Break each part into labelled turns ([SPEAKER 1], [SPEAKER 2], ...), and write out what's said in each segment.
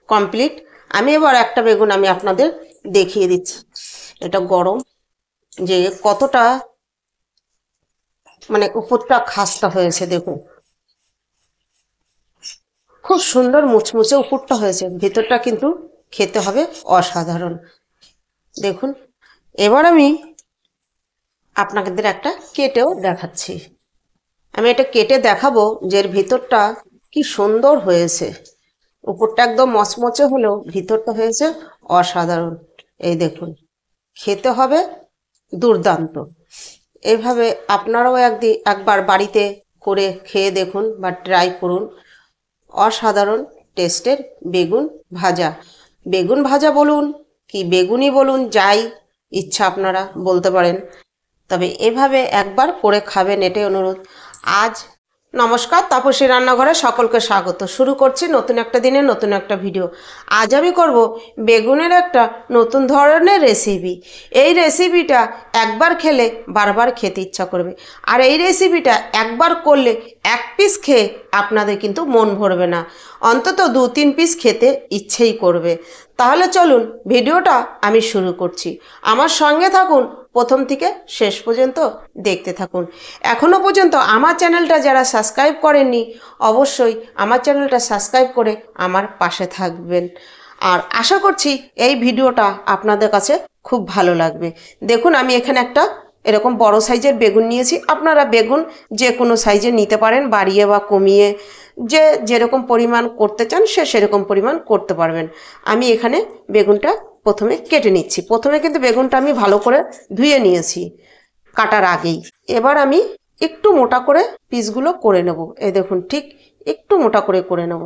[SPEAKER 1] Complete. আমি এবার একটা বেগুন আমি আপনাদের দেখিয়ে দিচ্ছি। এটা গরম যে কতটা মানে উপরটা খাস্তা হয়েছে দেখুন, খুব সুন্দর মুচমুচে উপরটা হয়েছে, ভিতরটা কিন্তু খেতে হবে অসাধারণ। দেখুন, এবার আমি আপনাদের একটা কেটেও দেখাচ্ছি। আমি এটা কেটে দেখাবো যে এর ভিতরটা কি সুন্দর হয়েছে। উপরটা একদম মচমচে হলেও ভিতরটা হয়েছে অসাধারণ। এই দেখুন, খেতে হবে দুর্দান্ত। এভাবে আপনারাও একবার বাড়িতে করে খেয়ে দেখুন বা ট্রাই করুন। অসাধারণ টেস্টের বেগুন ভাজা। বেগুন ভাজা বলুন কি বেগুনি বলুন, যাই ইচ্ছা আপনারা বলতে পারেন, তবে এভাবে একবার করে খাবেন, এটাই অনুরোধ। আজ নমস্কার, তাপসী রান্নাঘরে সকলকে স্বাগত। শুরু করছি নতুন একটা দিনে নতুন একটা ভিডিও। আজ আমি করব বেগুনের একটা নতুন ধরনের রেসিপি। এই রেসিপিটা একবার খেলে বারবার খেতে ইচ্ছা করবে, আর এই রেসিপিটা একবার করলে এক পিস খেয়ে আপনাদের কিন্তু মন ভরবে না, অন্তত 2-3 পিস খেতে ইচ্ছেই করবে। তাহলে চলুন ভিডিওটা আমি শুরু করছি। আমার সঙ্গে থাকুন, প্রথম থেকে শেষ পর্যন্ত দেখতে থাকুন। এখনও পর্যন্ত আমার চ্যানেলটা যারা সাবস্ক্রাইব করেননি, অবশ্যই আমার চ্যানেলটা সাবস্ক্রাইব করে আমার পাশে থাকবেন। আর আশা করছি এই ভিডিওটা আপনাদের কাছে খুব ভালো লাগবে। দেখুন, আমি এখানে একটা এরকম বড় সাইজের বেগুন নিয়েছি। আপনারা বেগুন যে কোনো সাইজের নিতে পারেন, বাড়িয়ে বা কমিয়ে, যে যেরকম পরিমাণ করতে চান সে সেরকম পরিমাণ করতে পারবেন। আমি এখানে বেগুনটা প্রথমে কেটে নিচ্ছি। প্রথমে কিন্তু বেগুনটা আমি ভালো করে ধুয়ে নিয়েছি কাটার আগেই। এবার আমি একটু মোটা করে পিসগুলো করে নেব। এই দেখুন, ঠিক একটু মোটা করে করে নেব।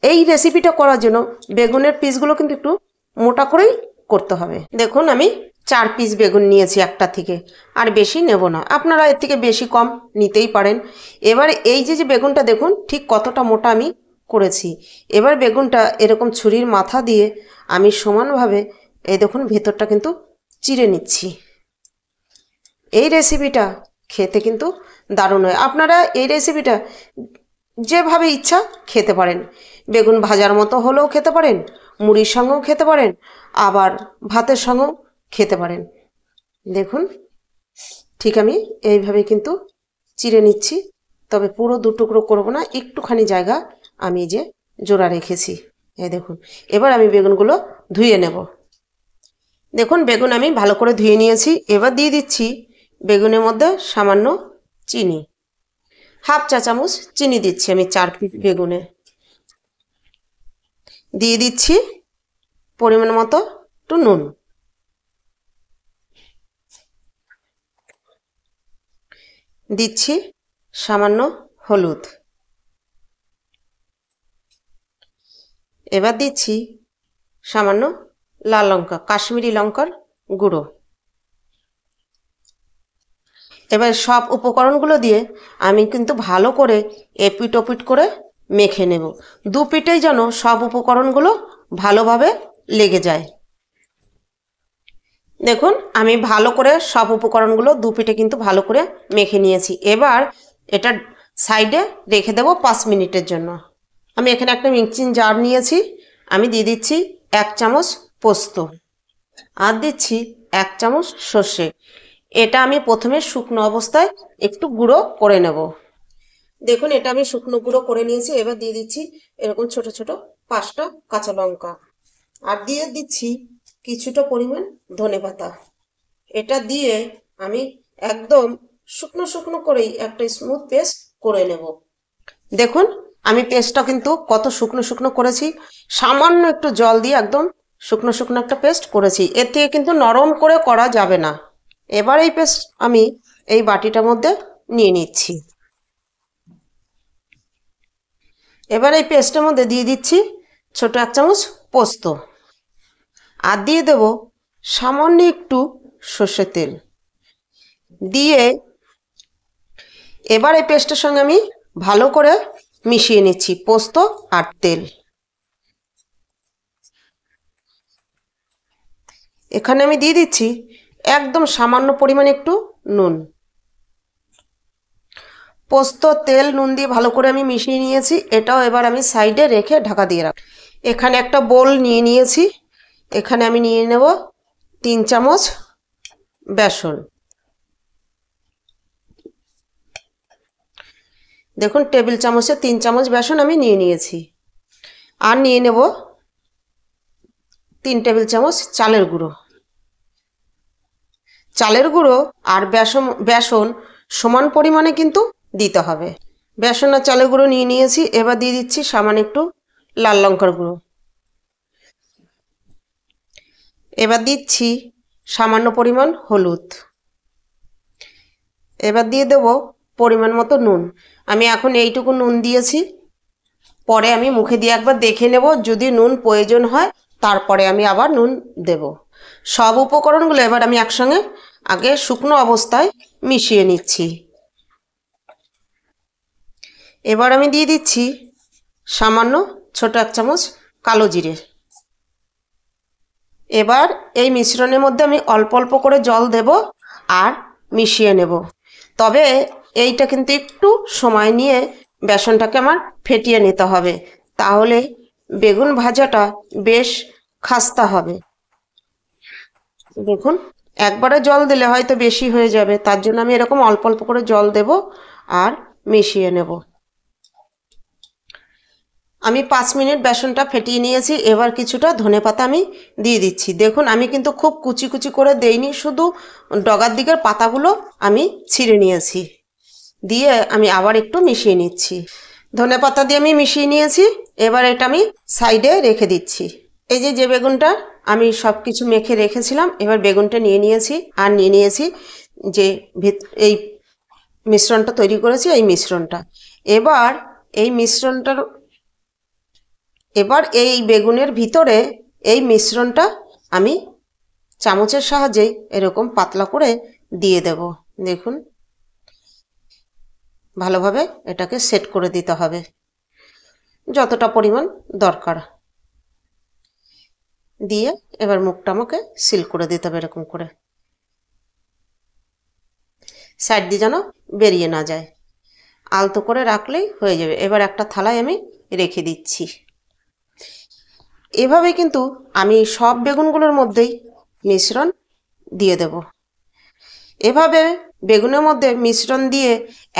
[SPEAKER 1] এই রেসিপিটা করার জন্য বেগুনের পিসগুলো কিন্তু একটু মোটা করেই করতে হবে। দেখুন, আমি 4 পিস বেগুন নিয়েছি একটা থেকে, আর বেশি নেব না। আপনারা এর থেকে বেশি কম নিতেই পারেন। এবার এই যে যে বেগুনটা দেখুন ঠিক কতটা মোটা আমি করেছি। এবার বেগুনটা এরকম ছুরির মাথা দিয়ে আমি সমানভাবে এই দেখুন ভেতরটা কিন্তু চিড়ে নিচ্ছি। এই রেসিপিটা খেতে কিন্তু দারুণ হয়। আপনারা এই রেসিপিটা যেভাবে ইচ্ছা খেতে পারেন। বেগুন ভাজার মতো হলেও খেতে পারেন, মুড়ির সঙ্গেও খেতে পারেন, আবার ভাতের সঙ্গেও খেতে পারেন। দেখুন, ঠিক আমি এইভাবে কিন্তু চিড়ে নিচ্ছি, তবে পুরো 2 টুকরো করবো না, একটুখানি জায়গা আমি যে জোড়া রেখেছি। এই দেখুন, এবার আমি বেগুনগুলো ধুয়ে নেব। দেখুন, বেগুন আমি ভালো করে ধুয়ে নিয়েছি। এবার দিয়ে দিচ্ছি বেগুনের মধ্যে সামান্য চিনি, 1/2 চা চামচ চিনি দিচ্ছি আমি 4 পিস বেগুনে। দিয়ে দিচ্ছি পরিমাণ মতো একটু নুন, দিচ্ছি সামান্য হলুদ, এবার দিচ্ছি সামান্য লাল লঙ্কা, কাশ্মীরি লঙ্কার গুঁড়ো। এবার সব উপকরণগুলো দিয়ে আমি কিন্তু ভালো করে এপিট ওপিট করে মেখে নেব। 2 পিঠেই যেন সব উপকরণগুলো ভালোভাবে লেগে যায়। দেখুন, আমি ভালো করে সব উপকরণগুলো 2 পিঠে কিন্তু ভালো করে মেখে নিয়েছি। এবার এটা সাইডে রেখে দেব 5 মিনিটের জন্য। আমি এখানে একটা মিক্সিং জার নিয়েছি। আমি দিয়ে দিচ্ছি 1 চামচ পোস্ত, আর দিচ্ছি 1 চামচ সর্ষে। এটা আমি প্রথমে শুকনো অবস্থায় একটু গুঁড়ো করে নেব। দেখুন, এটা আমি শুকনো গুঁড়ো করে নিয়েছি। এবার দিয়ে দিচ্ছি এরকম ছোট ছোট 5টা কাঁচা লঙ্কা, আর দিয়ে দিচ্ছি কিছুটা পরিমাণ ধনেপাতা। এটা দিয়ে আমি একদম শুকনো শুকনো করেই একটা স্মুথ পেস্ট করে নেব। দেখুন, আমি পেস্টটা কিন্তু কত শুকনো শুকনো করেছি, সামান্য একটু জল দিয়ে একদম শুকনো শুকনো একটা পেস্ট করেছি। এর থেকে কিন্তু নরম করে করা যাবে না। এবার এই পেস্ট আমি এই বাটিটার মধ্যে নিয়ে নিচ্ছি। এবার এই পেস্টের মধ্যে দিয়ে দিচ্ছি ছোট 1 চামচ পোস্ত, আর দিয়ে দেব সামান্য একটু সর্ষের তেল দিয়ে এবার এই পেস্টের সঙ্গে আমি ভালো করে মিশিয়ে নিচ্ছি পোস্ত আর তেল। এখানে আমি দিয়ে দিচ্ছি একদম সামান্য পরিমাণে একটু নুন। পোস্ত, তেল, নুন দিয়ে ভালো করে আমি মিশিয়ে নিয়েছি। এটাও এবার আমি সাইডে রেখে ঢাকা দিয়ে রাখব। এখানে একটা বোল নিয়ে নিয়েছি, এখানে আমি নিয়ে নেব 3 চামচ বেসন। দেখুন টেবিল চামচে 3 চামচ বেসন আমি নিয়ে নিয়েছি। আর নিয়ে নেব 3 টেবিল চামচ চালের গুঁড়ো। চালের গুঁড়ো আর বেসন সমান পরিমাণে কিন্তু দিতে হবে। বেসন আর চালের গুঁড়ো নিয়ে নিয়েছি। এবার দিয়ে দিচ্ছি সামান্য একটু লাল লঙ্কার গুঁড়ো। এবার দিচ্ছি সামান্য পরিমাণ হলুদ। এবার দিয়ে দেব পরিমাণ মতো নুন। আমি এখন এইটুকু নুন দিয়েছি, পরে আমি মুখে দিয়ে একবার দেখে নেব, যদি নুন প্রয়োজন হয় তারপরে আমি আবার নুন দেব। সব উপকরণগুলো এবার আমি একসঙ্গে আগে শুকনো অবস্থায় মিশিয়ে নিচ্ছি। এবার আমি দিয়ে দিচ্ছি সামান্য ছোট 1 চামচ কালো জিরে। এবার এই মিশ্রণের মধ্যে আমি অল্প অল্প করে জল দেব আর মিশিয়ে নেব। তবে এইটা কিন্তু একটু সময় নিয়ে বেসনটাকে আমার ফেটিয়ে নিতে হবে, তাহলে বেগুন ভাজাটা বেশ খাস্তা হবে। দেখুন একবারে জল দিলে হয়তো বেশি হয়ে যাবে, তার জন্য আমি এরকম অল্প অল্প করে জল দেব আর মিশিয়ে নেব। আমি 5 মিনিট বেসনটা ফেটিয়ে নিয়েছি। এবার কিছুটা ধনেপাতা আমি দিয়ে দিচ্ছি। দেখুন আমি কিন্তু খুব কুচি কুচি করে দেইনি, শুধু ডগার দিকের পাতাগুলো আমি ছিঁড়ে নিয়েছি। দিয়ে আমি আবার একটু মিশিয়ে নিচ্ছি। ধনেপাতা দিয়ে আমি মিশিয়ে নিয়েছি। এবার এটা আমি সাইডে রেখে দিচ্ছি। এই যে বেগুনটা আমি সব কিছু মেখে রেখেছিলাম, এবার বেগুনটা নিয়ে নিয়েছি আর নিয়ে নিয়েছি যে এই মিশ্রণটা তৈরি করেছি, এই মিশ্রণটা। এবার এই বেগুনের ভিতরে এই মিশ্রণটা আমি চামচের সাহায্যে এরকম পাতলা করে দিয়ে দেব। দেখুন ভালোভাবে এটাকে সেট করে দিতে হবে যতটা পরিমাণ দরকার। দিয়ে এবার মুখটা আমাকে সিল করে দিতে হবে এরকম করে, সাইড দিয়ে যেন বেরিয়ে না যায়। আলতো করে রাখলেই হয়ে যাবে। এবার একটা থালায় আমি রেখে দিচ্ছি। এভাবে কিন্তু আমি সব বেগুনগুলোর মধ্যেই মিশ্রণ দিয়ে দেব। এভাবে বেগুনের মধ্যে মিশ্রণ দিয়ে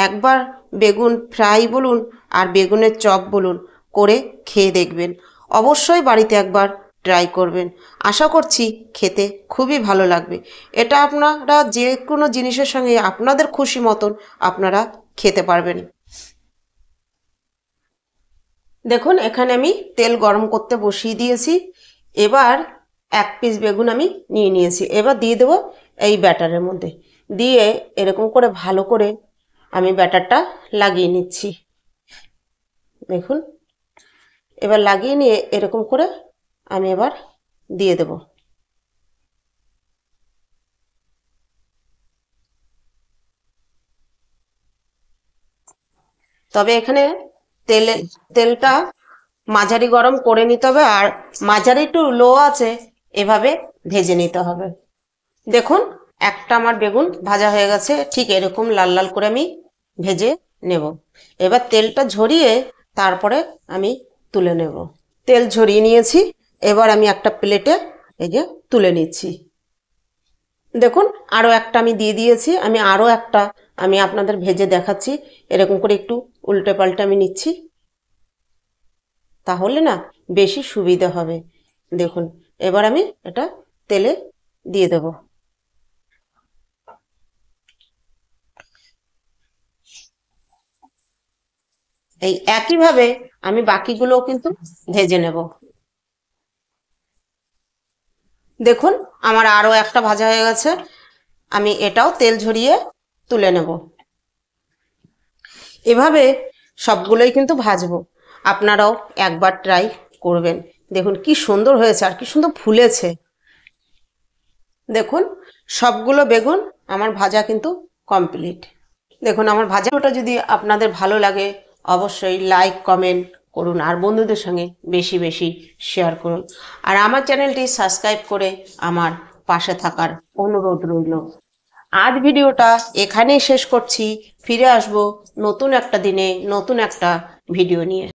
[SPEAKER 1] একবার বেগুন ফ্রাই বলুন আর বেগুনের চপ বলুন করে খেয়ে দেখবেন। অবশ্যই বাড়িতে একবার ট্রাই করবেন। আশা করছি খেতে খুবই ভালো লাগবে। এটা আপনারা যে কোনো জিনিসের সঙ্গে আপনাদের খুশি মতন আপনারা খেতে পারবেন। দেখুন এখানে আমি তেল গরম করতে বসিয়ে দিয়েছি। এবার 1 পিস বেগুন আমি নিয়ে নিয়েছি। এবার দিয়ে দেবো এই ব্যাটারের মধ্যে। দিয়ে এরকম করে ভালো করে আমি ব্যাটারটা লাগিয়ে নিচ্ছি। দেখুন এবার লাগিয়ে নিয়ে এরকম করে আমি এবার দিয়ে দেব। তবে এখানে তেলটা মাঝারি গরম করে নিতে হবে, আর মাঝারি টু লো আছে এভাবে ভেজে নিতে হবে। দেখুন একটা আমার বেগুন ভাজা হয়ে গেছে, ঠিক এরকম লাল লাল করে আমি ভেজে নেব। এবার তেলটা ঝরিয়ে তারপরে আমি তুলে নেব। তেল ঝরিয়ে নিয়েছি। এবার আমি একটা প্লেটে এই যে তুলে নিচ্ছি। দেখুন আরও একটা আমি দিয়ে দিয়েছি। আমি আরও একটা আমি আপনাদের ভেজে দেখাচ্ছি। এরকম করে একটু উল্টে পাল্টে আমি নিচ্ছি, তাহলে না বেশি সুবিধা হবে। দেখুন এবার আমি এটা তেলে দিয়ে দেব। এই একইভাবে আমি বাকিগুলোও কিন্তু ভেজে নেব। দেখুন আমার আরও একটা ভাজা হয়ে গেছে। আমি এটাও তেল ঝরিয়ে তুলে নেব। এভাবে সবগুলোই কিন্তু ভাজবো। আপনারাও একবার ট্রাই করবেন। দেখুন কি সুন্দর হয়েছে আর কি সুন্দর ফুলেছে। দেখুন সবগুলো বেগুন আমার ভাজা কিন্তু কমপ্লিট। দেখুন আমার ভাজাটা যদি আপনাদের ভালো লাগে অবশ্যই লাইক কমেন্ট করুন আর বন্ধুদের সঙ্গে বেশি বেশি শেয়ার করুন। আর আমার চ্যানেলটি সাবস্ক্রাইব করে আমার পাশে থাকার অনুরোধ রইল। আজ ভিডিওটা এখানেই শেষ করছি। ফিরে আসবো নতুন একটা দিনে নতুন একটা ভিডিও নিয়ে।